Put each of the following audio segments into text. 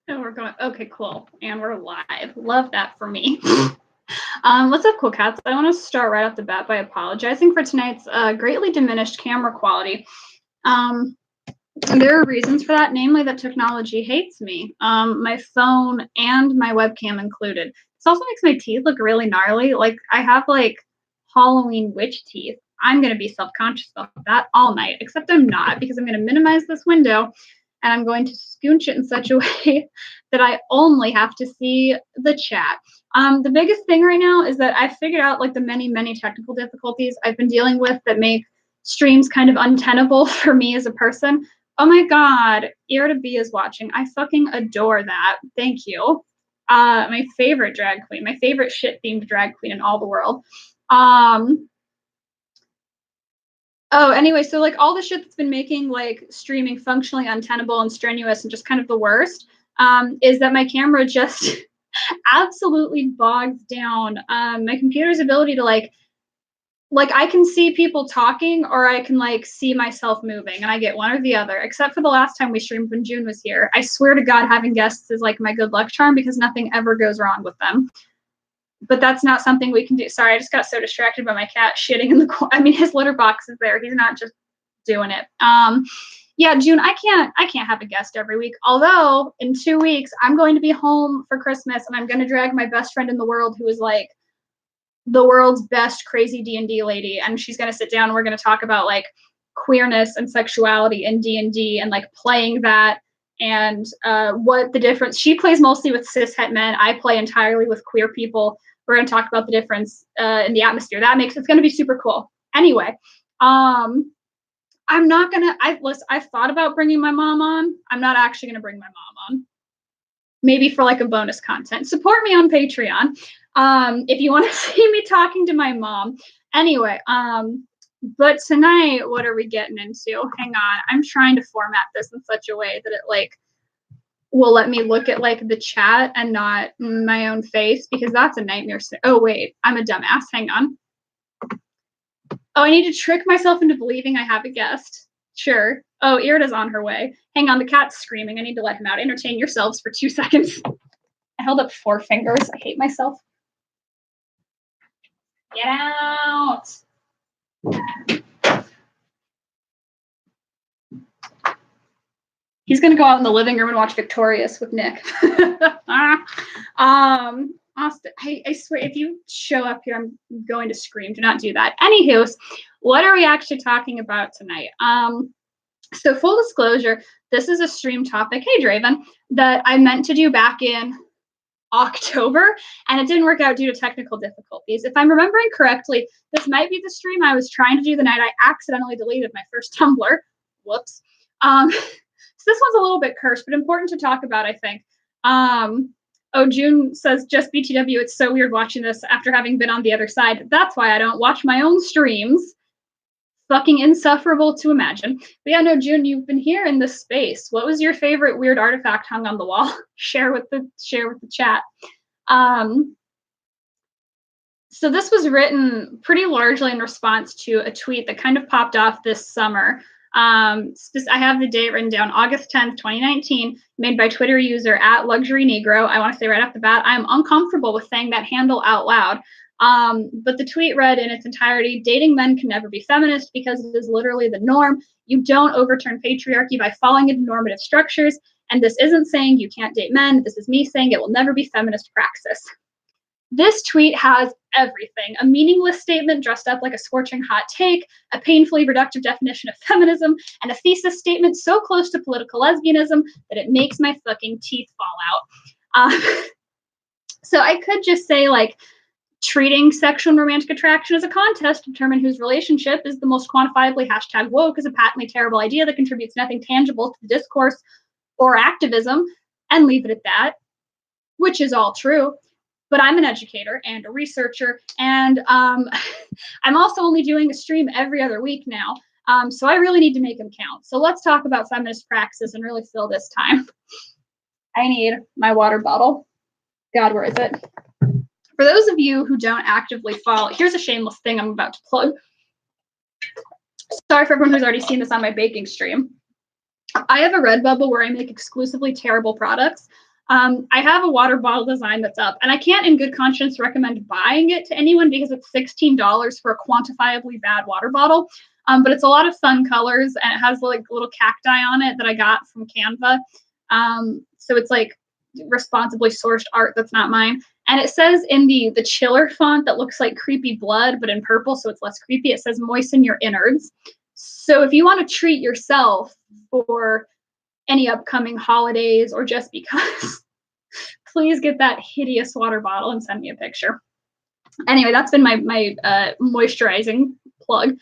And we're going, okay, cool. And we're live. Love that for me. What's up, cool cats? I want to start right off the bat by apologizing for tonight's greatly diminished camera quality. There are reasons for that, namely that technology hates me. My phone and my webcam included. This also makes my teeth look really gnarly. Like, I have, like, Halloween witch teeth. I'm going to be self-conscious about that all night, except I'm not, because I'm going to minimize this window and I'm going to scooch it in such a way that I only have to see the chat. The biggest thing right now is that I figured out, like, the many, many technical difficulties I've been dealing with that make streams kind of untenable for me as a person. Oh my God, Ear to B is watching. I fucking adore that. Thank you. My favorite drag queen, my favorite shit-themed drag queen in all the world. Oh, anyway, so, like, all the shit that's been making, like, streaming functionally untenable and strenuous and just kind of the worst, is that my camera just absolutely bogs down my computer's ability to, like, I can see people talking or I can, like, see myself moving, and I get one or the other, except for the last time we streamed when June was here. I swear to God, having guests is, like, my good luck charm because nothing ever goes wrong with them. But that's not something we can do. Sorry, I just got so distracted by my cat shitting in the corner. I mean, his litter box is there. He's not just doing it. Yeah, June, I can't have a guest every week. Although in 2 weeks, I'm going to be home for Christmas and I'm going to drag my best friend in the world who is, like, the world's best crazy D&D lady, and she's going to sit down and we're going to talk about, like, queerness and sexuality in D&D and, like, playing that and what the difference. She plays mostly with cis-het men. I play entirely with queer people. We're going to talk about the difference in the atmosphere. It's going to be super cool. Anyway, I'm not going to, I've thought about bringing my mom on. I'm not actually going to bring my mom on. Maybe for, like, a bonus content. Support me on Patreon if you want to see me talking to my mom. Anyway, but tonight, what are we getting into? Hang on. I'm trying to format this in such a way that it, like, will let me look at, like, the chat and not my own face, because that's a nightmare. Oh, wait. I'm a dumbass. Hang on. Oh, I need to trick myself into believing I have a guest. Sure. Oh, Irida's on her way. Hang on, the cat's screaming. I need to let him out. Entertain yourselves for 2 seconds. I held up 4 fingers. I hate myself. Get out. He's gonna go out in the living room and watch Victorious with Nick. Austin, I swear, if you show up here, I'm going to scream. Do not do that. Anywho, what are we actually talking about tonight? So full disclosure, this is a stream topic, hey Draven, that I meant to do back in October, and it didn't work out due to technical difficulties. If I'm remembering correctly, this might be the stream I was trying to do the night I accidentally deleted my first Tumblr. Whoops. So this one's a little bit cursed, but important to talk about, I think. Oh, June says, just BTW, it's so weird watching this after having been on the other side. That's why I don't watch my own streams. Fucking insufferable to imagine. But yeah, no, June, you've been here in this space. What was your favorite weird artifact hung on the wall? Share with the chat. So this was written pretty largely in response to a tweet that kind of popped off this summer. I have the date written down, August 10th, 2019, made by Twitter user @LuxuryNegro. I want to say right off the bat, I'm uncomfortable with saying that handle out loud. But the tweet read in its entirety, dating men can never be feminist because it is literally the norm. You don't overturn patriarchy by falling into normative structures. And this isn't saying you can't date men. This is me saying it will never be feminist praxis. This tweet has everything. A meaningless statement dressed up like a scorching hot take, a painfully reductive definition of feminism, and a thesis statement so close to political lesbianism that it makes my fucking teeth fall out. So I could just say, like, treating sexual and romantic attraction as a contest to determine whose relationship is the most quantifiably #woke is a patently terrible idea that contributes nothing tangible to the discourse or activism, and leave it at that, which is all true. But I'm an educator and a researcher, and I'm also only doing a stream every other week now, so I really need to make them count. So let's talk about feminist praxis and really fill this time. I need my water bottle. God, where is it? For those of you who don't actively follow, here's a shameless thing I'm about to plug. Sorry for everyone who's already seen this on my baking stream. I have a Redbubble where I make exclusively terrible products. I have a water bottle design that's up, and I can't in good conscience recommend buying it to anyone because it's $16 for a quantifiably bad water bottle. But it's a lot of fun colors, and it has like little cacti on it that I got from Canva. So it's like responsibly sourced art that's not mine. And it says in the chiller font that looks like creepy blood, but in purple, so it's less creepy, it says moisten your innards. So if you want to treat yourself for any upcoming holidays or just because, please get that hideous water bottle and send me a picture. Anyway, that's been my moisturizing plug.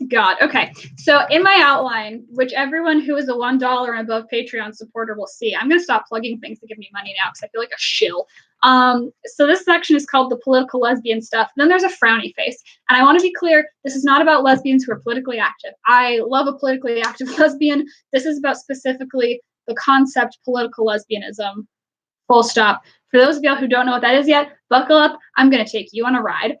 God. Okay. So in my outline, which everyone who is a $1 and above Patreon supporter will see, I'm going to stop plugging things to give me money now because I feel like a shill. So this section is called the political lesbian stuff. Then there's a frowny face. And I want to be clear, this is not about lesbians who are politically active. I love a politically active lesbian. This is about specifically the concept political lesbianism. Full stop. For those of y'all who don't know what that is yet, buckle up. I'm going to take you on a ride.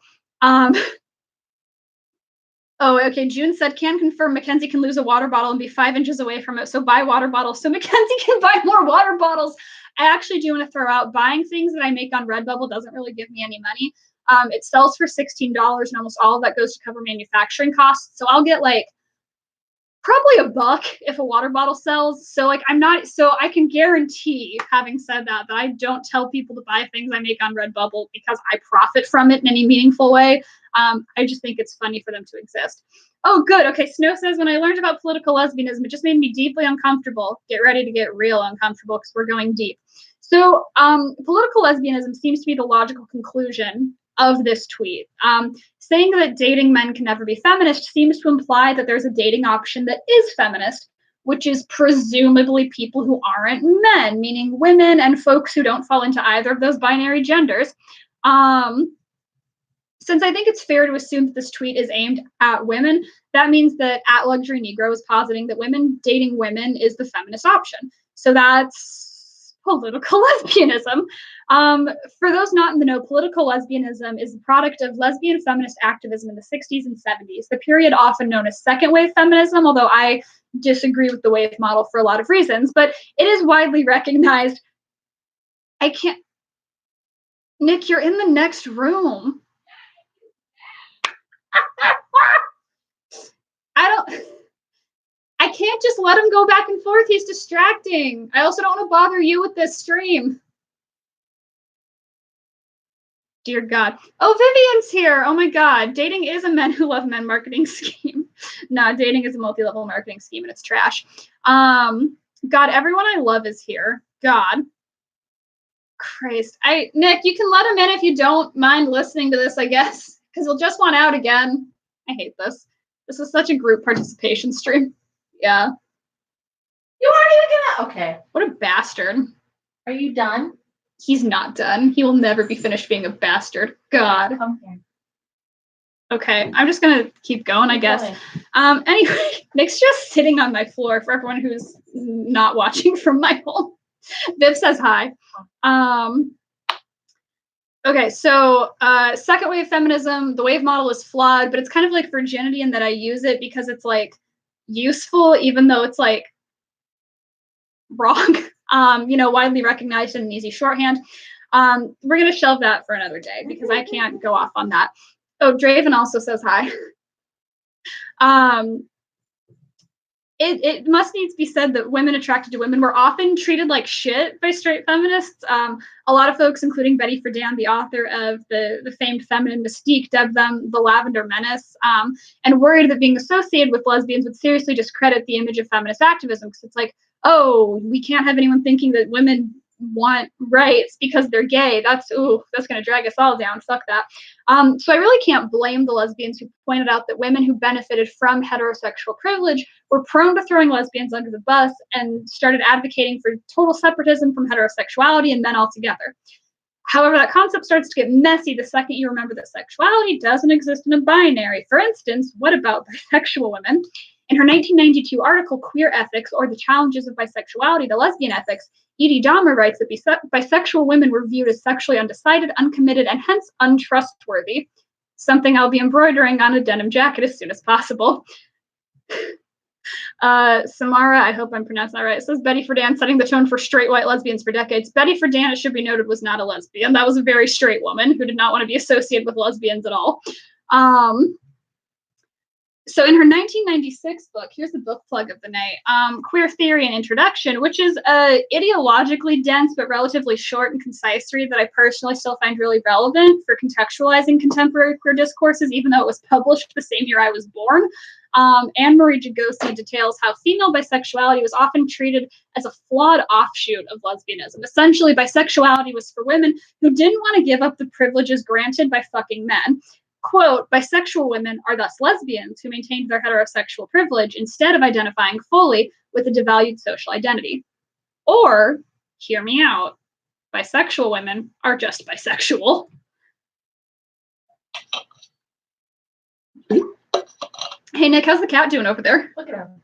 Oh, okay. June said, can confirm Mackenzie can lose a water bottle and be 5 inches away from it. So buy water bottles so Mackenzie can buy more water bottles. I actually do want to throw out buying things that I make on Redbubble doesn't really give me any money. It sells for $16 and almost all of that goes to cover manufacturing costs. So I'll get like probably $1 if a water bottle sells. So like I can guarantee, having said that I don't tell people to buy things I make on Redbubble because I profit from it in any meaningful way. I just think it's funny for them to exist. Oh, good. Okay. Snow says, when I learned about political lesbianism, it just made me deeply uncomfortable. Get ready to get real uncomfortable because we're going deep. So political lesbianism seems to be the logical conclusion of this tweet. Saying that dating men can never be feminist seems to imply that there's a dating option that is feminist, which is presumably people who aren't men, meaning women and folks who don't fall into either of those binary genders. Since I think it's fair to assume that this tweet is aimed at women, that means that At Luxury Negro is positing that women dating women is the feminist option. So that's political lesbianism. For those not in the know, political lesbianism is the product of lesbian feminist activism in the 60s and 70s, the period often known as second wave feminism, although I disagree with the wave model for a lot of reasons, but it is widely recognized. Nick, you're in the next room. I can't just let him go back and forth. He's distracting. I also don't want to bother you with this stream. Dear God. Oh, Vivian's here. Oh my God. Dating is a men who love men marketing scheme. No, dating is a multi-level marketing scheme and it's trash. God, everyone I love is here. God. Christ. Nick, you can let him in if you don't mind listening to this, I guess, because he'll just want out again. I hate this. This is such a group participation stream. Yeah. You aren't even gonna. Okay. What a bastard. Are you done? He's not done. He will never be finished being a bastard. God. Okay. Okay, I'm just gonna keep going, I guess. Anyway, Nick's just sitting on my floor for everyone who's not watching from my home. Viv says hi. Okay, so second wave feminism, the wave model is flawed, but it's kind of like virginity in that I use it because it's like useful, even though it's like wrong, widely recognized and an easy shorthand. We're gonna shelve that for another day because I can't go off on that. Oh, Draven also says hi. It must needs be said that women attracted to women were often treated like shit by straight feminists. A lot of folks, including Betty Friedan, the author of the famed Feminine Mystique, dubbed them the Lavender Menace, and worried that being associated with lesbians would seriously discredit the image of feminist activism because it's like, oh, we can't have anyone thinking that women want rights because they're gay. That's going to drag us all down. Fuck that. So I really can't blame the lesbians who pointed out that women who benefited from heterosexual privilege were prone to throwing lesbians under the bus and started advocating for total separatism from heterosexuality and men altogether. However, that concept starts to get messy the second you remember that sexuality doesn't exist in a binary. For instance, what about bisexual women? In her 1992 article, Queer Ethics, or the Challenges of Bisexuality to Lesbian Ethics, Edie Dahmer writes that bisexual women were viewed as sexually undecided, uncommitted, and hence untrustworthy. Something I'll be embroidering on a denim jacket as soon as possible. Samara, I hope I'm pronouncing that right. It says Betty Friedan setting the tone for straight white lesbians for decades. Betty Friedan, it should be noted, was not a lesbian. That was a very straight woman who did not want to be associated with lesbians at all. So in her 1996 book, here's the book plug of the night, Queer Theory and Introduction, which is a ideologically dense but relatively short and concise read that I personally still find really relevant for contextualizing contemporary queer discourses, even though it was published the same year I was born. Annemarie Jagose details how female bisexuality was often treated as a flawed offshoot of lesbianism. Essentially, bisexuality was for women who didn't want to give up the privileges granted by fucking men. Quote, bisexual women are thus lesbians who maintained their heterosexual privilege instead of identifying fully with a devalued social identity. Or, hear me out, bisexual women are just bisexual. Hey, Nick, how's the cat doing over there? Look at him.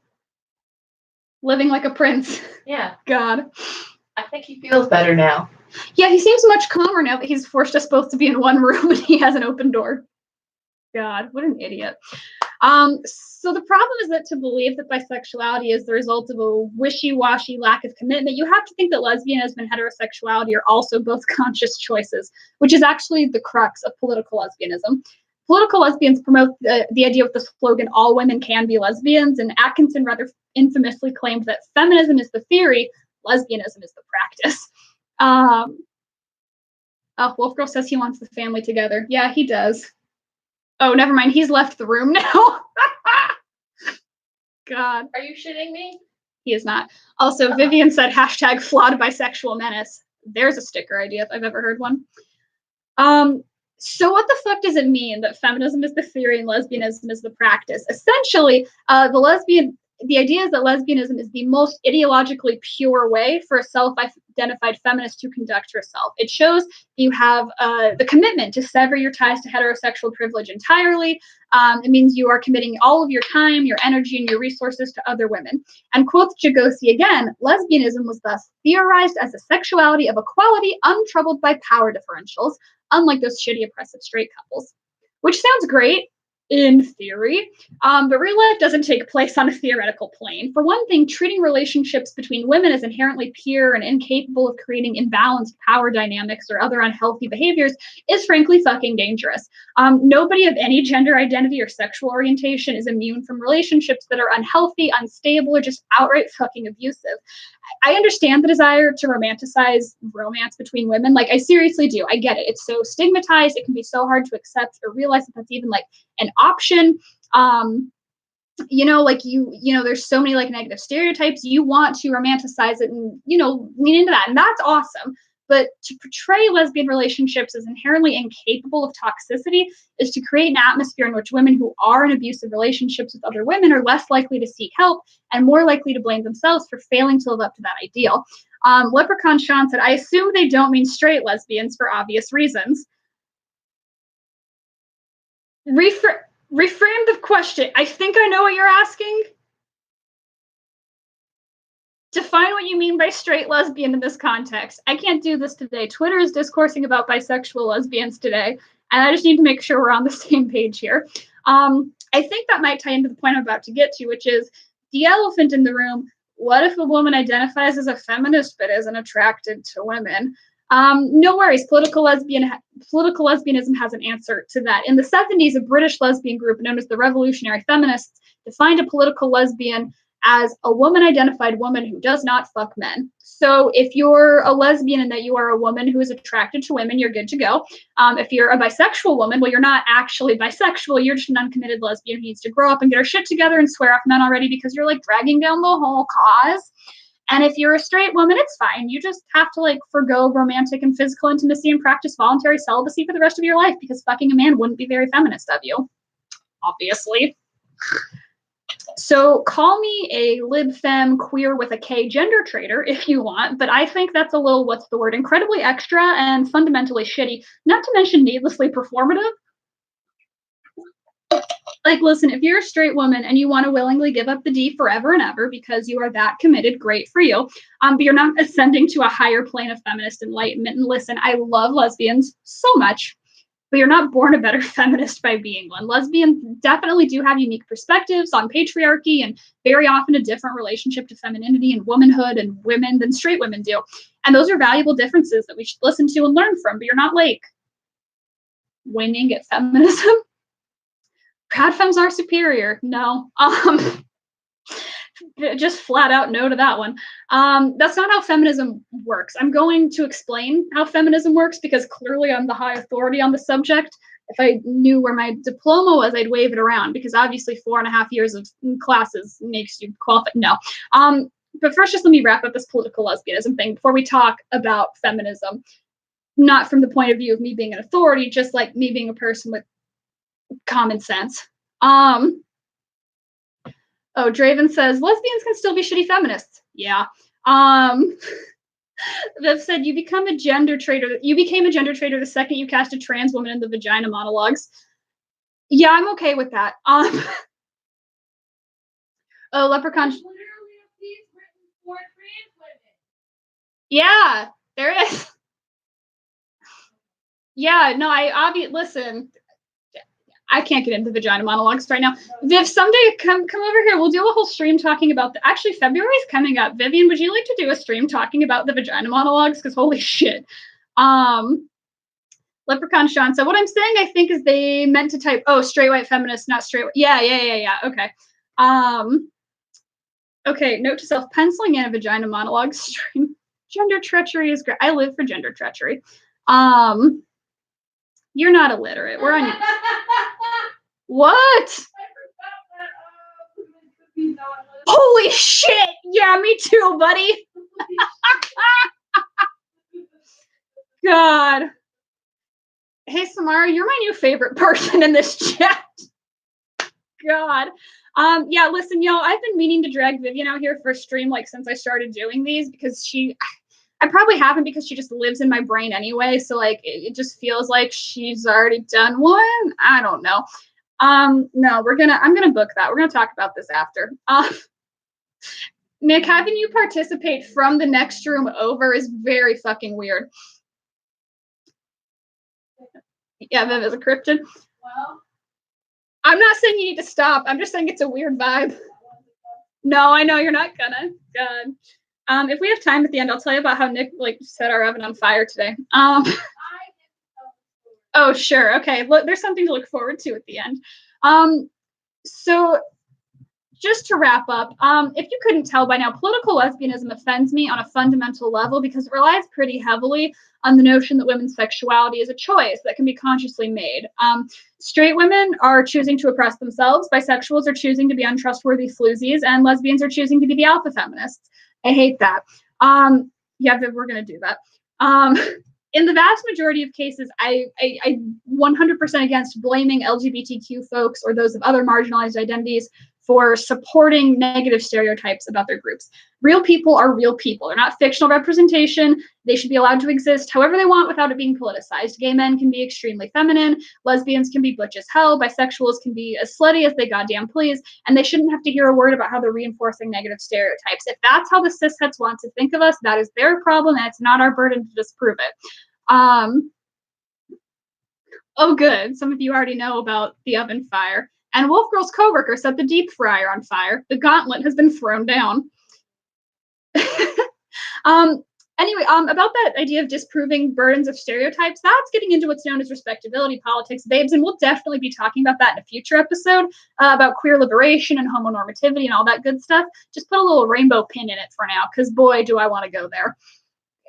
Living like a prince. Yeah. God. I think he feels better now. Yeah, he seems much calmer now that he's forced us both to be in one room and he has an open door. God, what an idiot. So the problem is that to believe that bisexuality is the result of a wishy-washy lack of commitment, you have to think that lesbianism and heterosexuality are also both conscious choices, which is actually the crux of political lesbianism. Political lesbians promote the idea with the slogan, all women can be lesbians, and Atkinson rather infamously claimed that feminism is the theory, lesbianism is the practice. Wolfgirl says he wants the family together. Yeah, he does. Oh, never mind. He's left the room now. God. Are you shitting me? He is not. Also, Vivian said hashtag flawed bisexual menace. There's a sticker idea if I've ever heard one. So what the fuck does it mean that feminism is the theory and lesbianism is the practice? Essentially, the idea is that lesbianism is the most ideologically pure way for a self-identified feminist to conduct herself. It shows you have the commitment to sever your ties to heterosexual privilege entirely. It means you are committing all of your time, your energy, and your resources to other women. And quotes Jagose again, lesbianism was thus theorized as a sexuality of equality untroubled by power differentials, unlike those shitty oppressive straight couples. Which sounds great in theory, but real life doesn't take place on a theoretical plane. For one thing, treating relationships between women as inherently pure and incapable of creating imbalanced power dynamics or other unhealthy behaviors is frankly fucking dangerous. Nobody of any gender identity or sexual orientation is immune from relationships that are unhealthy, unstable, or just outright fucking abusive. I understand the desire to romanticize romance between women. Like, I seriously do. I get it. It's so stigmatized. It can be so hard to accept or realize that that's even like an option. There's so many like negative stereotypes. You want to romanticize it and, lean into that. And that's awesome. But to portray lesbian relationships as inherently incapable of toxicity is to create an atmosphere in which women who are in abusive relationships with other women are less likely to seek help and more likely to blame themselves for failing to live up to that ideal. Leprechaun Sean said, I assume they don't mean straight lesbians for obvious reasons. Reframe the question. I think I know what you're asking. Define what you mean by straight lesbian in this context. I can't do this today. Twitter is discoursing about bisexual lesbians today, and I just need to make sure we're on the same page here. I think that might tie into the point I'm about to get to, which is the elephant in the room. What if a woman identifies as a feminist but isn't attracted to women? No worries. Political lesbianism has an answer to that. In the 70s, a British lesbian group known as the Revolutionary Feminists defined a political lesbian as a woman-identified woman who does not fuck men. So if you're a lesbian and that you are a woman who is attracted to women, you're good to go. If you're a bisexual woman, well, you're not actually bisexual. You're just an uncommitted lesbian who needs to grow up and get her shit together and swear off men already because you're like dragging down the whole cause. And if you're a straight woman, it's fine. You just have to like forgo romantic and physical intimacy and practice voluntary celibacy for the rest of your life because fucking a man wouldn't be very feminist of you, obviously. So call me a lib femme queer with a K gender traitor if you want, but I think that's a little, incredibly extra and fundamentally shitty, not to mention needlessly performative. Like, listen, if you're a straight woman and you want to willingly give up the D forever and ever because you are that committed, great for you. But you're not ascending to a higher plane of feminist enlightenment. And listen, I love lesbians so much. but you're not born a better feminist by being one. Lesbians definitely do have unique perspectives on patriarchy and very often a different relationship to femininity and womanhood and women than straight women do. And those are valuable differences that we should listen to and learn from, but you're not like winning at feminism. Proud femmes are superior. No. Just flat out no to that one. That's not how feminism works. I'm going to explain how feminism works because clearly I'm the high authority on the subject. If I knew where my diploma was, I'd wave it around because obviously 4.5 years of classes makes you qualified. No. But first, just let me wrap up this political lesbianism thing before we talk about feminism. Not from the point of view of me being an authority, just like me being a person with common sense. Oh, Draven says lesbians can still be shitty feminists. Yeah. Viv said you became a gender traitor the second you cast a trans woman in the vagina monologues. Yeah, I'm okay with that. Oh, Leprechaun. Yeah, there is. Yeah, no, listen. I can't get into vagina monologues right now. Viv, someday come over here. We'll do a whole stream talking about actually, February is coming up. Vivian, would you like to do a stream talking about the vagina monologues? Because holy shit. Leprechaun Sean. So what I'm saying, I think, is they meant to type, straight white feminist, not straight. Yeah. Okay. Okay, note to self, penciling in a vagina monologue stream. Gender treachery is great. I live for gender treachery. You're not illiterate. We're on. What? Holy shit! Yeah, me too, buddy. God. Hey, Samara, you're my new favorite person in this chat. God. Yeah, listen, y'all, I've been meaning to drag Vivian out here for a stream like since I started doing these because I probably haven't because she just lives in my brain anyway. So like it just feels like she's already done one. I don't know. No, I'm gonna book that. We're gonna talk about this after. Nick, having you participate from the next room over is very fucking weird. Yeah, Viv is a cryptid. Well, I'm not saying you need to stop. I'm just saying it's a weird vibe. No, I know you're not gonna. God. If we have time at the end, I'll tell you about how Nick set our oven on fire today. Oh, sure. Okay. Look, there's something to look forward to at the end. So just to wrap up, if you couldn't tell by now, political lesbianism offends me on a fundamental level because it relies pretty heavily on the notion that women's sexuality is a choice that can be consciously made. Straight women are choosing to oppress themselves, bisexuals are choosing to be untrustworthy floozies, and lesbians are choosing to be the alpha feminists. I hate that. Yeah, we're going to do that. In the vast majority of cases, I 100% against blaming LGBTQ folks or those of other marginalized identities for supporting negative stereotypes about their groups. Real people are real people. They're not fictional representation. They should be allowed to exist however they want without it being politicized. Gay men can be extremely feminine. Lesbians can be butch as hell. Bisexuals can be as slutty as they goddamn please. And they shouldn't have to hear a word about how they're reinforcing negative stereotypes. If that's how the cisheads want to think of us, that is their problem, and it's not our burden to disprove it. Oh, good. Some of you already know about the oven fire. And Wolf Girl's coworker set the deep fryer on fire. The gauntlet has been thrown down. Anyway, about that idea of disproving burdens of stereotypes, that's getting into what's known as respectability politics, babes, and we'll definitely be talking about that in a future episode about queer liberation and homonormativity and all that good stuff. Just put a little rainbow pin in it for now, because boy, do I want to go there.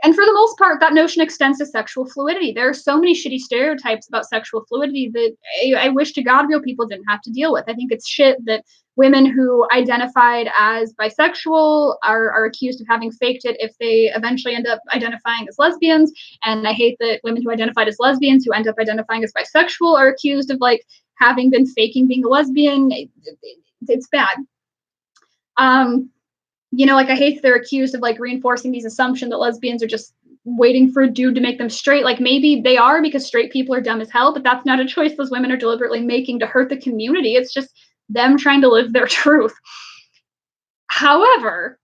And for the most part, that notion extends to sexual fluidity. There are so many shitty stereotypes about sexual fluidity that I wish to God real people didn't have to deal with. I think it's shit that women who identified as bisexual are accused of having faked it if they eventually end up identifying as lesbians. And I hate that women who identified as lesbians who end up identifying as bisexual are accused of having been faking being a lesbian. It's bad. I hate they're accused of reinforcing these assumptions that lesbians are just waiting for a dude to make them straight. Maybe they are because straight people are dumb as hell, but that's not a choice those women are deliberately making to hurt the community. It's just them trying to live their truth. However,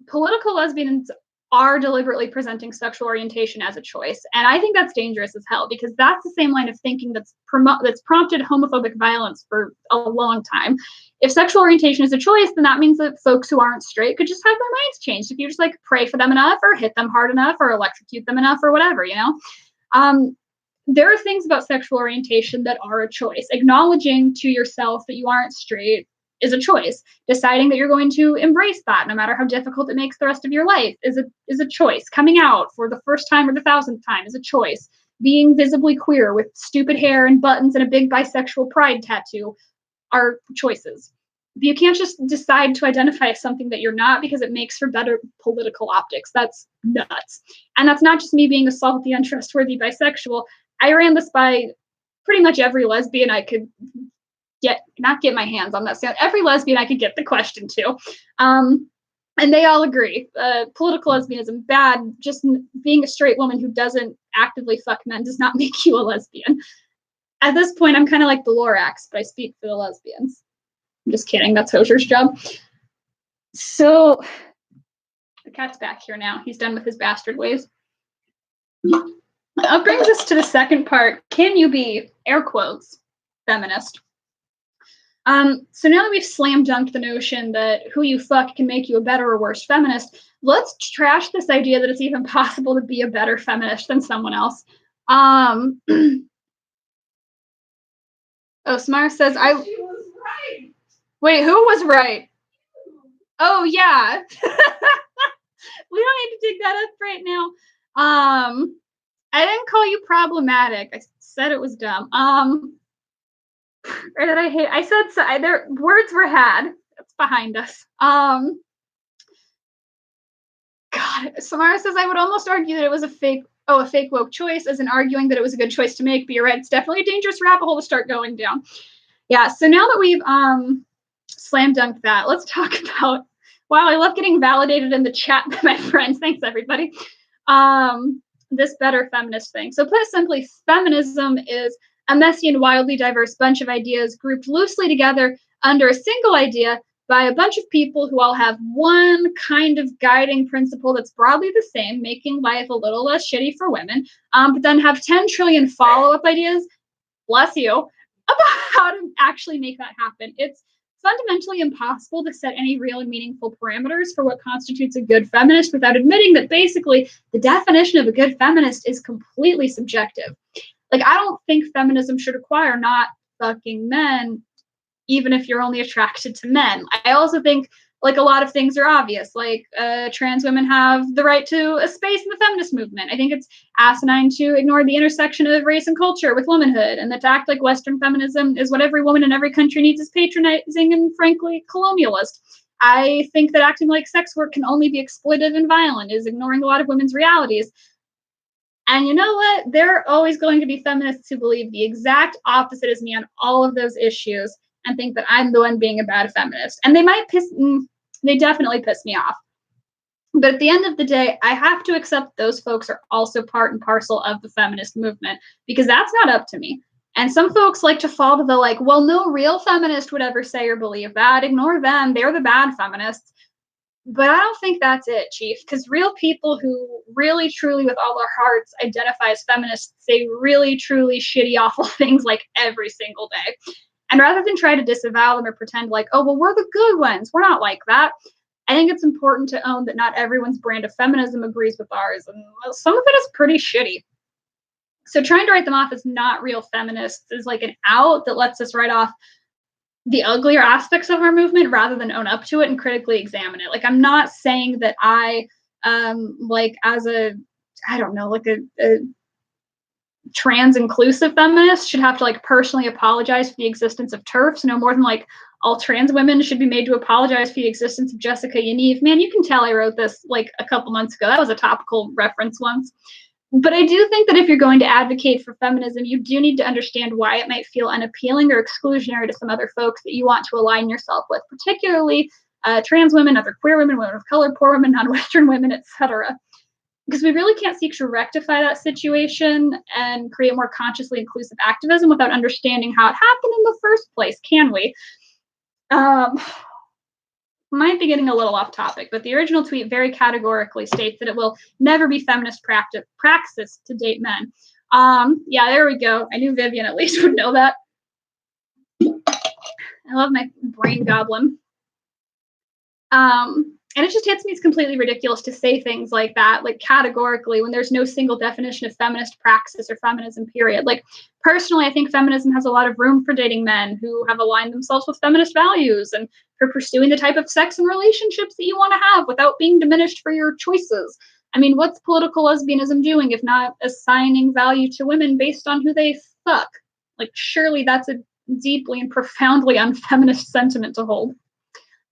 political lesbians are deliberately presenting sexual orientation as a choice. And I think that's dangerous as hell, because that's the same line of thinking that's prompted homophobic violence for a long time. If sexual orientation is a choice, then that means that folks who aren't straight could just have their minds changed if you just like pray for them enough or hit them hard enough or electrocute them enough or whatever, you know? There are things about sexual orientation that are a choice. Acknowledging to yourself that you aren't straight is a choice. Deciding that you're going to embrace that, no matter how difficult it makes the rest of your life, is a choice. Coming out for the first time or the thousandth time is a choice. Being visibly queer with stupid hair and buttons and a big bisexual pride tattoo are choices. You can't just decide to identify as something that you're not because it makes for better political optics. That's nuts. And that's not just me being a salty, untrustworthy bisexual. I ran this by pretty much every lesbian I could not get my hands on that sound. Every lesbian I could get the question to. And they all agree. Political lesbianism, bad. Just being a straight woman who doesn't actively fuck men does not make you a lesbian. At this point, I'm kind of like the Lorax, but I speak for the lesbians. I'm just kidding. That's Hosier's job. So the cat's back here now. He's done with his bastard ways. That brings us to the second part. Can you be, air quotes, feminist? So now that we've slam dunked the notion that who you fuck can make you a better or worse feminist, let's trash this idea that it's even possible to be a better feminist than someone else. Oh, Samara says, She was right. Wait, who was right? Oh, yeah. We don't need to dig that up right now. I didn't call you problematic. I said it was dumb. Or that I hate. I said so. Their words were had. It's behind us. God, Samara says I would almost argue that it was a fake woke choice, as in arguing that it was a good choice to make. But you're right. It's definitely a dangerous rabbit hole to start going down. Yeah. So now that we've slam dunked that, let's talk about. Wow, I love getting validated in the chat by my friends. Thanks, everybody. This better feminist thing. So put simply, feminism is a messy and wildly diverse bunch of ideas grouped loosely together under a single idea by a bunch of people who all have one kind of guiding principle that's broadly the same, making life a little less shitty for women, but then have 10 trillion follow-up ideas, bless you, about how to actually make that happen. It's fundamentally impossible to set any real and meaningful parameters for what constitutes a good feminist without admitting that basically the definition of a good feminist is completely subjective. Like, I don't think feminism should require not fucking men, even if you're only attracted to men. I also think, like, a lot of things are obvious. Like, trans women have the right to a space in the feminist movement. I think it's asinine to ignore the intersection of race and culture with womanhood, and that to act like Western feminism is what every woman in every country needs is patronizing and, frankly, colonialist. I think that acting like sex work can only be exploitive and violent is ignoring a lot of women's realities. And you know what? There are always going to be feminists who believe the exact opposite as me on all of those issues and think that I'm the one being a bad feminist. And they definitely piss me off. But at the end of the day, I have to accept those folks are also part and parcel of the feminist movement, because that's not up to me. And some folks like to fall to the like, well, no real feminist would ever say or believe that. Ignore them. They're the bad feminists. But I don't think that's it, Chief, because real people who really, truly, with all their hearts, identify as feminists say really, truly shitty, awful things like every single day. And rather than try to disavow them or pretend like, oh, well, we're the good ones, we're not like that, I think it's important to own that not everyone's brand of feminism agrees with ours, and some of it is pretty shitty. So trying to write them off as not real feminists is like an out that lets us write off the uglier aspects of our movement rather than own up to it and critically examine it. Like, I'm not saying that I, like, as a, I don't know, like a trans inclusive feminist should have to like personally apologize for the existence of TERFs, no more than like all trans women should be made to apologize for the existence of Jessica Yaniv. Man, you can tell I wrote this like a couple months ago. That was a topical reference once. But I do think that if you're going to advocate for feminism, you do need to understand why it might feel unappealing or exclusionary to some other folks that you want to align yourself with, particularly trans women, other queer women, women of color, poor women, non-Western women, etc. Because we really can't seek to rectify that situation and create more consciously inclusive activism without understanding how it happened in the first place, can we? might be getting a little off topic, but the original tweet very categorically states that it will never be feminist praxis to date men. Yeah, there we go. I knew Vivian at least would know that. I love my brain goblin. And it just hits me, it's completely ridiculous to say things like that, like categorically, when there's no single definition of feminist praxis or feminism, period. Like, personally, I think feminism has a lot of room for dating men who have aligned themselves with feminist values and for pursuing the type of sex and relationships that you want to have without being diminished for your choices. I mean, what's political lesbianism doing if not assigning value to women based on who they fuck? Like, surely that's a deeply and profoundly unfeminist sentiment to hold.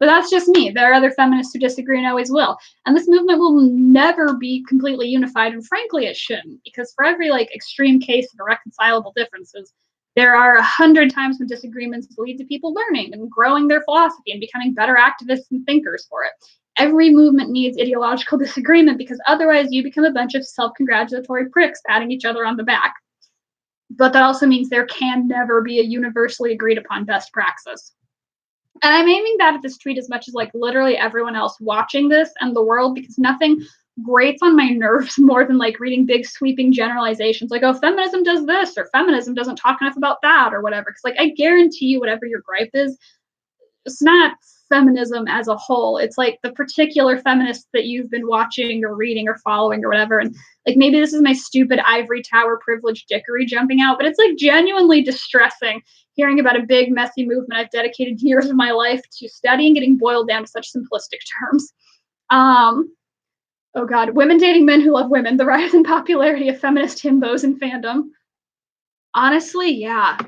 But that's just me. There are other feminists who disagree and always will. And this movement will never be completely unified. And frankly, it shouldn't, because for every like extreme case of irreconcilable differences, there are 100 times when disagreements lead to people learning and growing their philosophy and becoming better activists and thinkers for it. Every movement needs ideological disagreement, because otherwise you become a bunch of self-congratulatory pricks patting each other on the back. But that also means there can never be a universally agreed upon best praxis. And I'm aiming that at this tweet as much as like literally everyone else watching this and the world, because nothing grates on my nerves more than like reading big sweeping generalizations like, oh, feminism does this or feminism doesn't talk enough about that or whatever. Because like I guarantee you, whatever your gripe is, it's not feminism as a whole. It's like the particular feminists that you've been watching or reading or following or whatever. And like maybe this is my stupid ivory tower privilege dickery jumping out, but it's like genuinely distressing hearing about a big messy movement I've dedicated years of my life to studying getting boiled down to such simplistic terms. Oh god, women dating men who love women, the rise in popularity of feminist himbos in fandom. Honestly, yeah.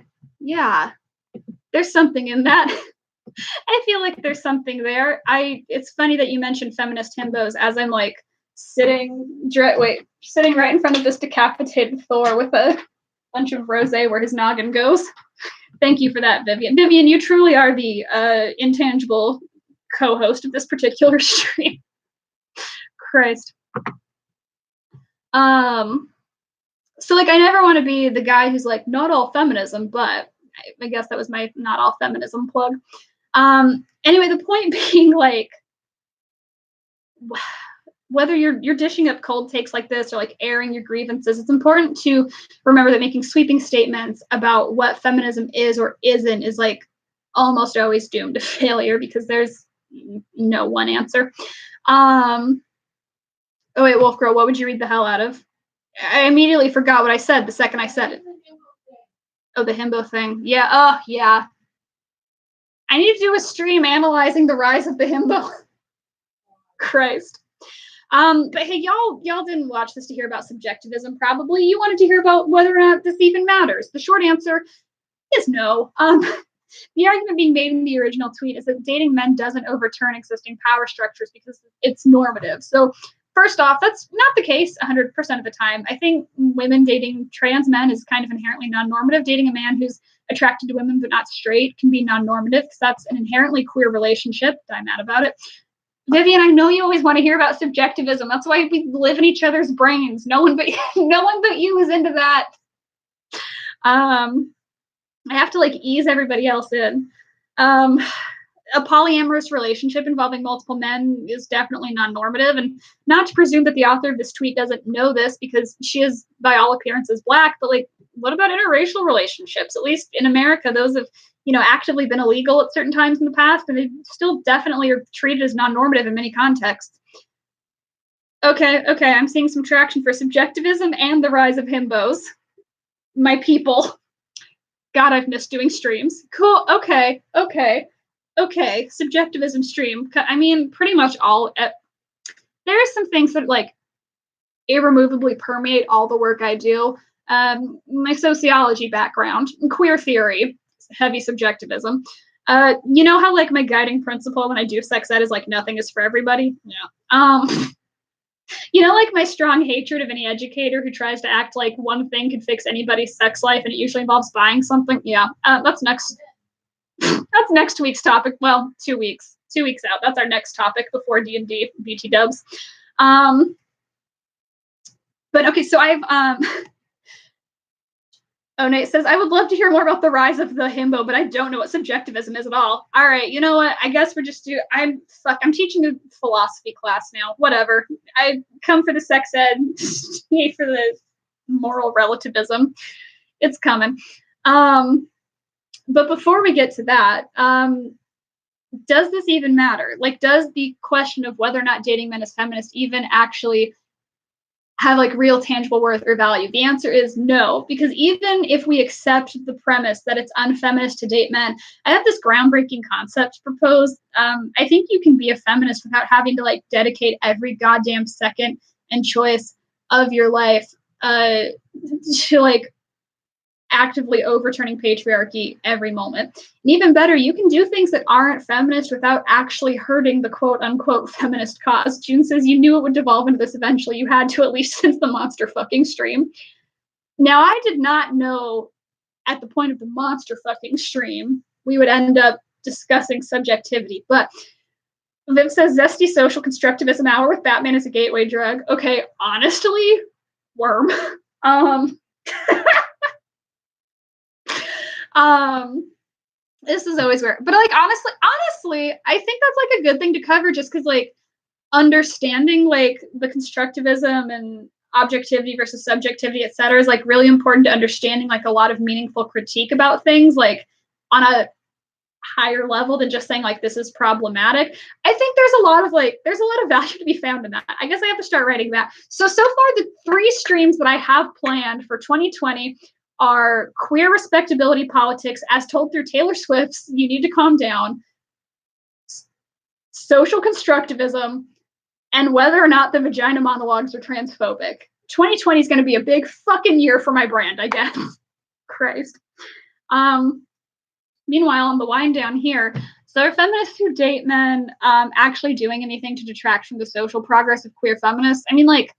There's something in that. I feel like there's something there. It's funny that you mentioned feminist himbos as I'm like sitting right in front of this decapitated Thor with a bunch of rosé where his noggin goes. Thank you for that, Vivian. Vivian, you truly are the intangible co-host of this particular stream. Christ. So like I never want to be the guy who's like, not all feminism, but I guess that was my not all feminism plug. Anyway, the point being, like, whether you're dishing up cold takes like this or like airing your grievances, it's important to remember that making sweeping statements about what feminism is or isn't is like almost always doomed to failure, because there's no one answer. Oh wait, Wolf Girl, what would you read the hell out of? I immediately forgot what I said the second I said it. Oh, the himbo thing. Yeah. Oh, yeah. I need to do a stream analyzing the rise of the himbo. Christ. But hey, y'all didn't watch this to hear about subjectivism. Probably you wanted to hear about whether or not this even matters. The short answer is no. The argument being made in the original tweet is that dating men doesn't overturn existing power structures because it's normative. So first off, that's not the case 100% of the time. I think women dating trans men is kind of inherently non-normative. Dating a man who's attracted to women but not straight can be non-normative because that's an inherently queer relationship. I'm mad about it. Vivian, I know you always want to hear about subjectivism. That's why we live in each other's brains. No one but you is into that. I have to like ease everybody else in. A polyamorous relationship involving multiple men is definitely non-normative, and not to presume that the author of this tweet doesn't know this, because she is by all appearances Black, but like, what about interracial relationships? At least in America, those have, actively been illegal at certain times in the past, and they still definitely are treated as non-normative in many contexts. Okay, I'm seeing some traction for subjectivism and the rise of himbos. My people. God, I've missed doing streams. Cool, okay. Subjectivism stream. I mean, pretty much all. There are some things that like irremovably permeate all the work I do. My sociology background, queer theory, heavy subjectivism. You know how like my guiding principle when I do sex ed is like nothing is for everybody? Yeah. Like my strong hatred of any educator who tries to act like one thing can fix anybody's sex life, and it usually involves buying something. Yeah, that's next. That's next week's topic. Well, 2 weeks. 2 weeks out. That's our next topic before D&D BT dubs. But okay, so I've Oh, Nate says, I would love to hear more about the rise of the himbo, but I don't know what subjectivism is at all. All right, you know what? I guess we're just I'm teaching a philosophy class now. Whatever. I come for the sex ed, stay for the moral relativism. It's coming. But before we get to that, does this even matter? Like, does the question of whether or not dating men as feminists even actually have like real tangible worth or value? The answer is no, because even if we accept the premise that it's unfeminist to date men, I have this groundbreaking concept to propose. I think you can be a feminist without having to like dedicate every goddamn second and choice of your life to like actively overturning patriarchy every moment. And even better, you can do things that aren't feminist without actually hurting the quote unquote feminist cause. June says you knew it would devolve into this eventually. You had to, at least since the monster fucking stream. Now, I did not know at the point of the monster fucking stream we would end up discussing subjectivity, but Viv says zesty social constructivism hour with Batman as a gateway drug. Okay, honestly, worm. This is always weird, but like honestly, I think that's like a good thing to cover, just because like understanding like the constructivism and objectivity versus subjectivity, etc., is like really important to understanding like a lot of meaningful critique about things, like on a higher level than just saying like this is problematic. I think there's a lot of value to be found in that. I guess I have to start writing that. So far the 3 streams that I have planned for 2020 are queer respectability politics as told through Taylor Swift's You Need to Calm Down, social constructivism, and whether or not the vagina monologues are transphobic. 2020 is going to be a big fucking year for my brand, I guess. Christ. Meanwhile, on the wind down here, so are feminists who date men actually doing anything to detract from the social progress of queer feminists? I mean, like,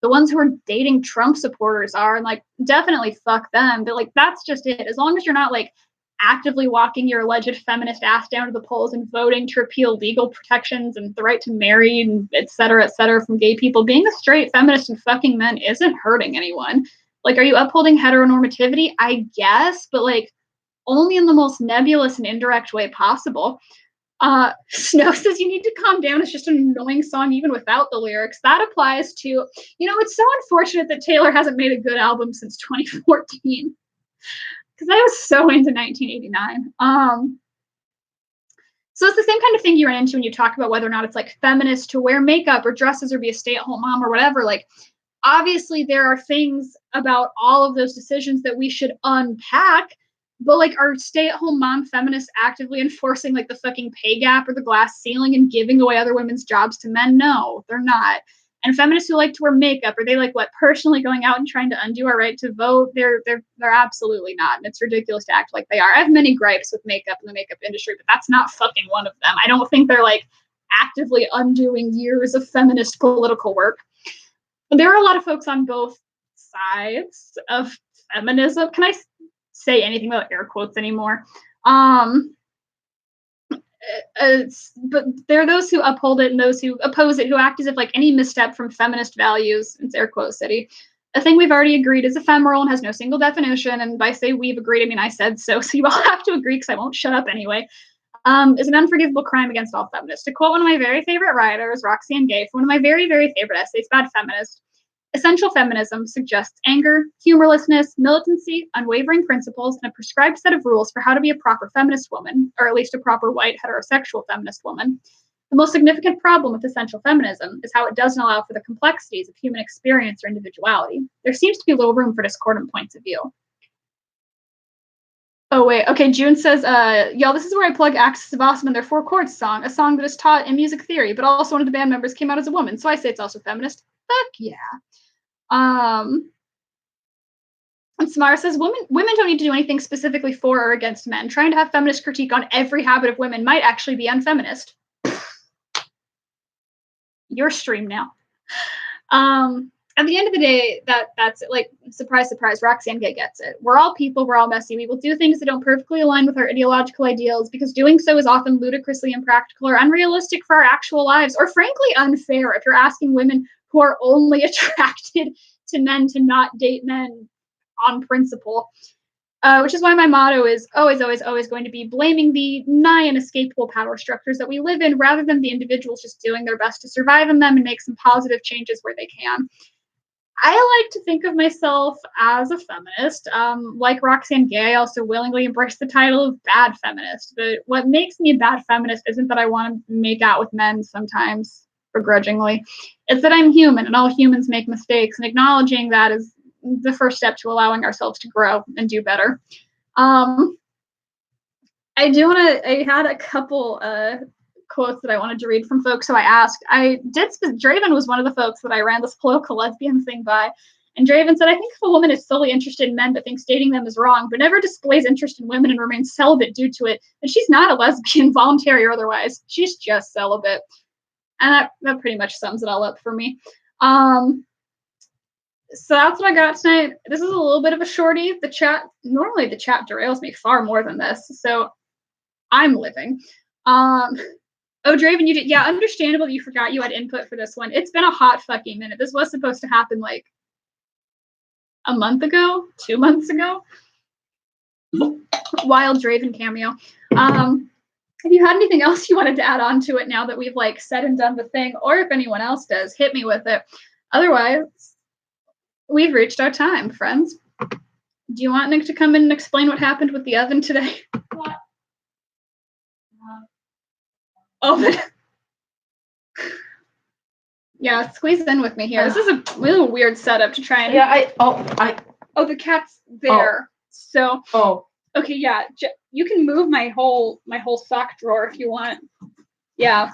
the ones who are dating Trump supporters are, and like, definitely fuck them. But like, that's just it. As long as you're not like actively walking your alleged feminist ass down to the polls and voting to repeal legal protections and the right to marry and et cetera, from gay people, being a straight feminist and fucking men isn't hurting anyone. Like, are you upholding heteronormativity? I guess, but like only in the most nebulous and indirect way possible. Snow says You Need to Calm Down is just an annoying song even without the lyrics. That applies to, it's so unfortunate that Taylor hasn't made a good album since 2014. Because I was so into 1989. So it's the same kind of thing you run into when you talk about whether or not it's like feminist to wear makeup or dresses or be a stay-at-home mom or whatever. Like, obviously there are things about all of those decisions that we should unpack, but like, are stay-at-home mom feminists actively enforcing like the fucking pay gap or the glass ceiling and giving away other women's jobs to men? No, they're not. And feminists who like to wear makeup, are they like what, personally going out and trying to undo our right to vote? They're absolutely not. And it's ridiculous to act like they are. I have many gripes with makeup and the makeup industry, but that's not fucking one of them. I don't think they're like actively undoing years of feminist political work. There are a lot of folks on both sides of feminism. Can I say anything about air quotes anymore? But there are those who uphold it and those who oppose it, who act as if like any misstep from feminist values, it's air quote city, a thing we've already agreed is ephemeral and has no single definition. And by say we've agreed, I mean I said so you all have to agree because I won't shut up anyway. Is an unforgivable crime against all feminists. To quote one of my very favorite writers, Roxane Gay, from one of my very, very favorite essays, Bad Feminist, essential feminism suggests anger, humorlessness, militancy, unwavering principles, and a prescribed set of rules for how to be a proper feminist woman, or at least a proper white heterosexual feminist woman. The most significant problem with essential feminism is how it doesn't allow for the complexities of human experience or individuality. There seems to be little room for discordant points of view. Oh, wait. Okay, June says, y'all, this is where I plug Axis of Awesome and their 4 chords song, a song that is taught in music theory, but also one of the band members came out as a woman, so I say it's also feminist. Fuck yeah. And Samara says, women don't need to do anything specifically for or against men. Trying to have feminist critique on every habit of women might actually be unfeminist. Your stream now. At the end of the day, that's it. Like, surprise, surprise, Roxane Gay gets it. We're all people, we're all messy. We will do things that don't perfectly align with our ideological ideals because doing so is often ludicrously impractical or unrealistic for our actual lives, or frankly unfair if you're asking women who are only attracted to men to not date men on principle. Which is why my motto is always, always, always going to be blaming the nigh inescapable power structures that we live in rather than the individuals just doing their best to survive in them and make some positive changes where they can. I like to think of myself as a feminist. Like Roxane Gay, I also willingly embrace the title of bad feminist. But what makes me a bad feminist isn't that I want to make out with men sometimes, begrudgingly. It's that I'm human and all humans make mistakes, and acknowledging that is the first step to allowing ourselves to grow and do better. I had a couple quotes that I wanted to read from folks who I asked. Draven was one of the folks that I ran this political lesbian thing by. And Draven said, I think if a woman is solely interested in men but thinks dating them is wrong, but never displays interest in women and remains celibate due to it, then she's not a lesbian, voluntary or otherwise. She's just celibate. And that pretty much sums it all up for me. So that's what I got tonight. This is a little bit of a shorty. Normally the chat derails me far more than this. So I'm living. Oh, Draven, you did. Yeah, understandable that you forgot you had input for this one. It's been a hot fucking minute. This was supposed to happen like a month ago, 2 months ago. Wild Draven cameo. If you had anything else you wanted to add on to it now that we've like said and done the thing, or if anyone else does, hit me with it. Otherwise, we've reached our time, friends. Do you want Nick to come in and explain what happened with the oven today? What? Oven. Yeah, squeeze in with me here. This is a little weird setup to try and. Yeah, Oh, the cat's there. So. Oh. Okay, yeah. You can move my whole sock drawer if you want. Yeah.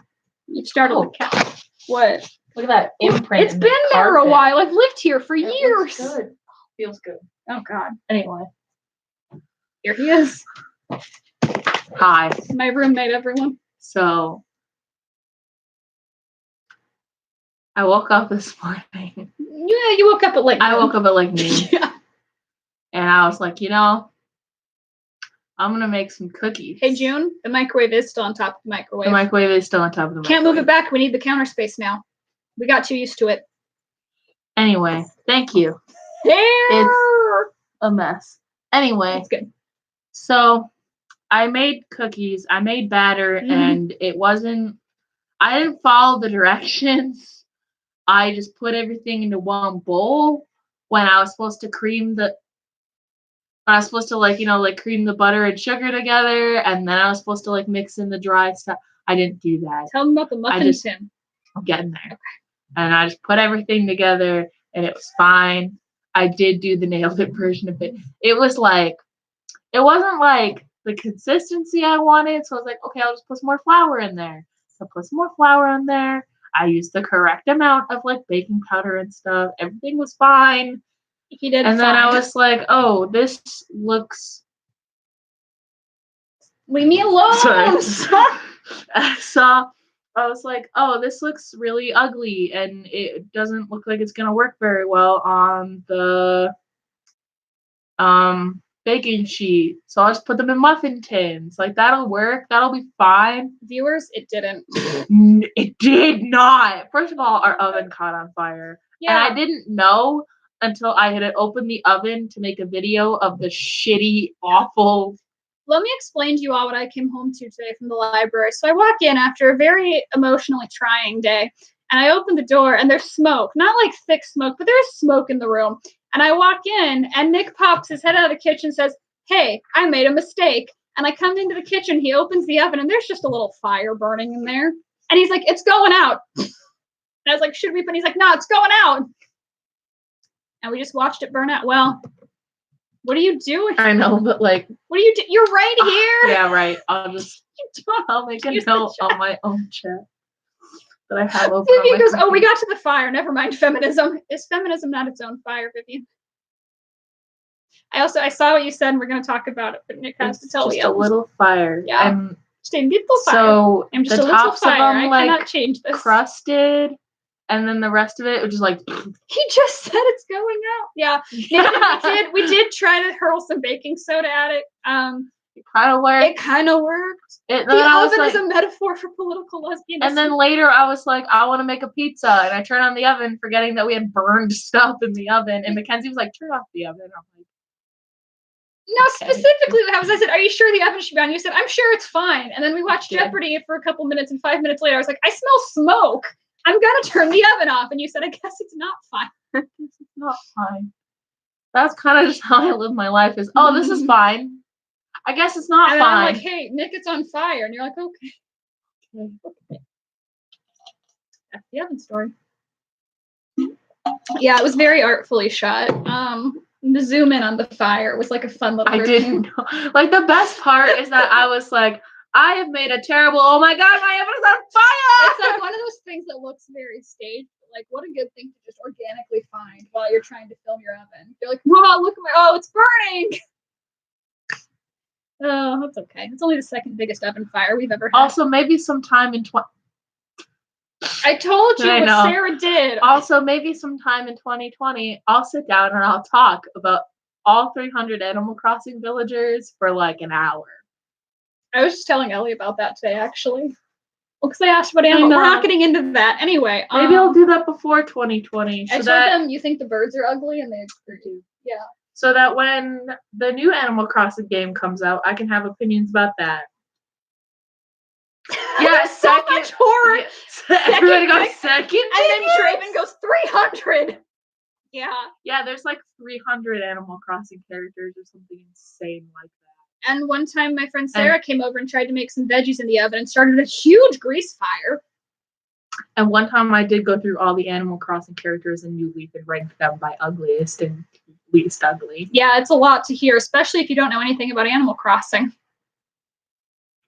You started the cat. What? Look at that imprint. It's been there a while. I've lived here for years. Good. Feels good. Oh God. Anyway. Here he is. Hi. My roommate, everyone. So I woke up this morning. Yeah, you woke up at like noon. I woke up at like noon. Yeah. And I was like, I'm gonna make some cookies. Hey June, the microwave is still on top of the microwave. The microwave is still on top of the microwave. Can't move it back. We need the counter space now. We got too used to it. Anyway, thank you. It's a mess. Anyway. It's good. So I made cookies. I made batter, and I didn't follow the directions. I just put everything into one bowl when I was supposed to cream the butter and sugar together, and then I was supposed to mix in the dry stuff. I didn't do that. Tell them about the muffin tin. I'm getting there. Okay. And I just put everything together, and it was fine. I did do the nailed it version of it. It wasn't the consistency I wanted, so I was like, okay, I'll just put some more flour in there. So I put some more flour in there. I used the correct amount of baking powder and stuff. Everything was fine. He did. And then I was like, oh, this looks. Leave me alone. So I was like, oh, this looks really ugly, and it doesn't look like it's gonna work very well on the baking sheet. So I'll just put them in muffin tins. That'll work. That'll be fine. Viewers, it didn't. It did not. First of all, our oven caught on fire. Yeah. And I didn't know until I had opened the oven to make a video of the shitty, awful. Let me explain to you all what I came home to today from the library. So I walk in after a very emotionally trying day, and I open the door, and there's smoke. Not thick smoke, but there's smoke in the room. And I walk in, and Nick pops his head out of the kitchen and says, hey, I made a mistake. And I come into the kitchen, he opens the oven, and there's just a little fire burning in there. And he's like, it's going out. And I was like, should we? And he's like, no, it's going out. And we just watched it burn out. Well, what are you doing? I know, but what are you doing? You're right here. Yeah, right. I'll make a note on my own chat that I have open. Vivian goes, oh, we got to the fire. Never mind feminism. Is feminism not its own fire, Vivian? I saw what you said, and we're going to talk about it, but Nick has to tell me. Just a little fire. Yeah. Just a little fire. So I'm just the a little tops fire. of them I cannot change this. Crusted, and then the rest of it was just He just said it's going out. Yeah. we did try to hurl some baking soda at it. It kind of worked. The oven is a metaphor for political lesbianism. And then later I was like, I want to make a pizza. And I turned on the oven, forgetting that we had burned stuff in the oven. And Mackenzie was like, turn off the oven. I'm like, No, specifically what happens, I said, are you sure the oven should be on? You said, I'm sure it's fine. And then we watched Jeopardy for a couple minutes, and 5 minutes later, I was like, I smell smoke. I'm gonna turn the oven off. And you said, I guess it's not fine. It's not fine. That's kind of just how I live my life is, oh, this is fine. I guess it's not and fine. I'm like, hey, Nick, it's on fire. And you're like, okay. That's the oven story. Yeah, it was very artfully shot. The zoom in on the fire was like a fun little I didn't know. Like, the best part is that I was like, I have made a terrible, oh my god, my oven is on fire! It's like one of those things that looks very staged, but like, what a good thing to just organically find while you're trying to film your oven. You're like, wow, look at it's burning! Oh, that's okay. It's only the second biggest oven fire we've ever had. Also, maybe sometime in I told you what Sarah did. Also, maybe sometime in 2020, I'll sit down and I'll talk about all 300 Animal Crossing villagers for like an hour. I was just telling Ellie about that today, actually. Well, because I asked about animals. We're not getting into that. Anyway. Maybe I'll do that before 2020. I told them you think the birds are ugly, and they agree. Yeah. So that when the new Animal Crossing game comes out, I can have opinions about that. Yeah, so much horror. Yeah. Everybody goes second. And then Draven goes 300. Yeah. Yeah, there's like 300 Animal Crossing characters or something insane like that. And one time my friend Sarah came over and tried to make some veggies in the oven and started a huge grease fire. And one time I did go through all the Animal Crossing characters in New Leaf and rank them by ugliest and least ugly. Yeah, it's a lot to hear, especially if you don't know anything about Animal Crossing.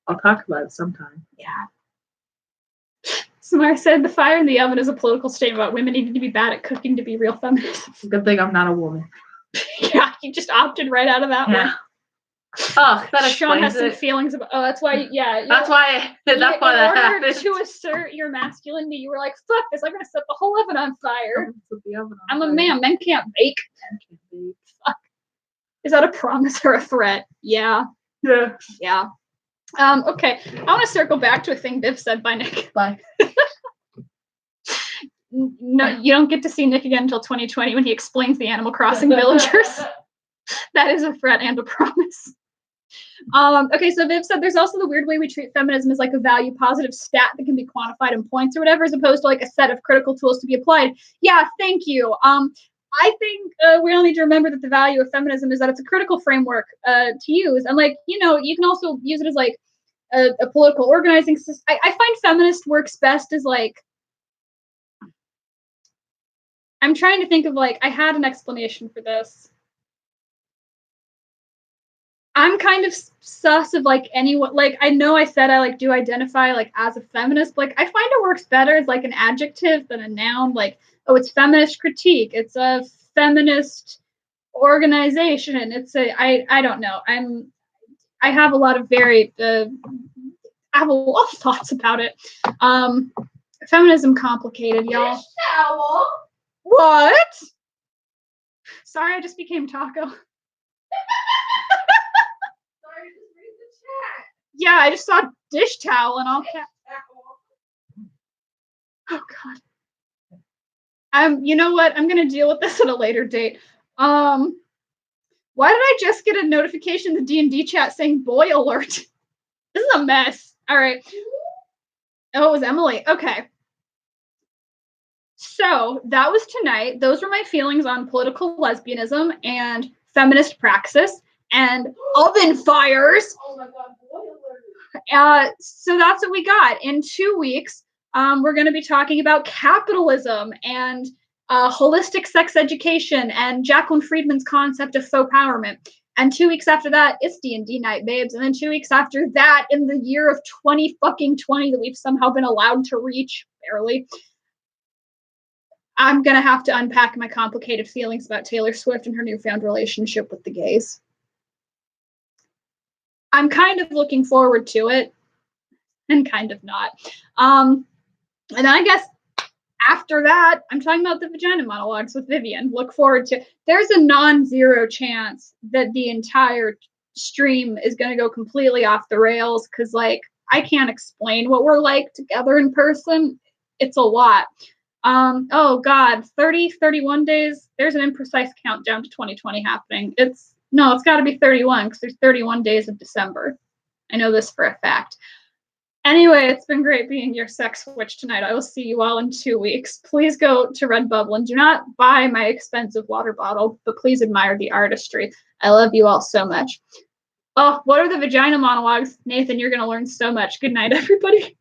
I'll talk about it sometime. Yeah. Samara said the fire in the oven is a political statement about women needing to be bad at cooking to be real feminists. Good thing I'm not a woman. Yeah, you just opted right out of that one. Oh, that Sean has some feelings about. Oh, that's why. Yeah, that's why that happened. In order to assert your masculinity, you were like, "Fuck this! I'm gonna set the whole oven on fire." I'm a man. Men can't bake. Fuck. Is that a promise or a threat? Yeah. Yeah. Yeah. Okay. I want to circle back to a thing Viv said. Bye, Nick. Bye. No, you don't get to see Nick again until 2020 when he explains the Animal Crossing villagers. That is a threat and a promise. Okay, so Viv said there's also the weird way we treat feminism as like a value positive stat that can be quantified in points or whatever, as opposed to like a set of critical tools to be applied. Yeah, thank you. I think we all need to remember that the value of feminism is that it's a critical framework to use. And like, you know, you can also use it as like a political organizing system. I find feminist works best as like, I'm trying to think of like, I had an explanation for this. I'm kind of sus of like anyone, like I know I said I like do identify like as a feminist, but like I find it works better as like an adjective than a noun. Like, oh, it's feminist critique. It's a feminist organization. It's a, I don't know. I have a lot of I have a lot of thoughts about it. Feminism complicated, y'all. What? Sorry, I just became Taco. Yeah, I just saw dish towel and all caps. Oh God. You know what? I'm gonna deal with this at a later date. Why did I just get a notification in the D&D chat saying boy alert? This is a mess. All right. Oh, it was Emily. Okay. So that was tonight. Those were my feelings on political lesbianism and feminist praxis and oven fires. Oh my God. So that's what we got. In 2 weeks, we're going to be talking about capitalism and holistic sex education and Jacqueline Friedman's concept of faux powerment. And 2 weeks after that, it's D&D night, babes. And then 2 weeks after that, in the year of 2020 that we've somehow been allowed to reach, barely, I'm going to have to unpack my complicated feelings about Taylor Swift and her newfound relationship with the gays. I'm kind of looking forward to it and kind of not. And I guess after that, I'm talking about the vagina monologues with Vivian. Look forward to, there's a non-zero chance that the entire stream is going to go completely off the rails because like, I can't explain what we're like together in person. It's a lot. Oh God, 30, 31 days. There's an imprecise countdown to 2020 happening. It's No, it's got to be 31 because there's 31 days of December. I know this for a fact. Anyway, it's been great being your sex witch tonight. I will see you all in 2 weeks. Please go to Redbubble and do not buy my expensive water bottle, but please admire the artistry. I love you all so much. Oh, what are the vagina monologues? Nathan, you're going to learn so much. Good night, everybody.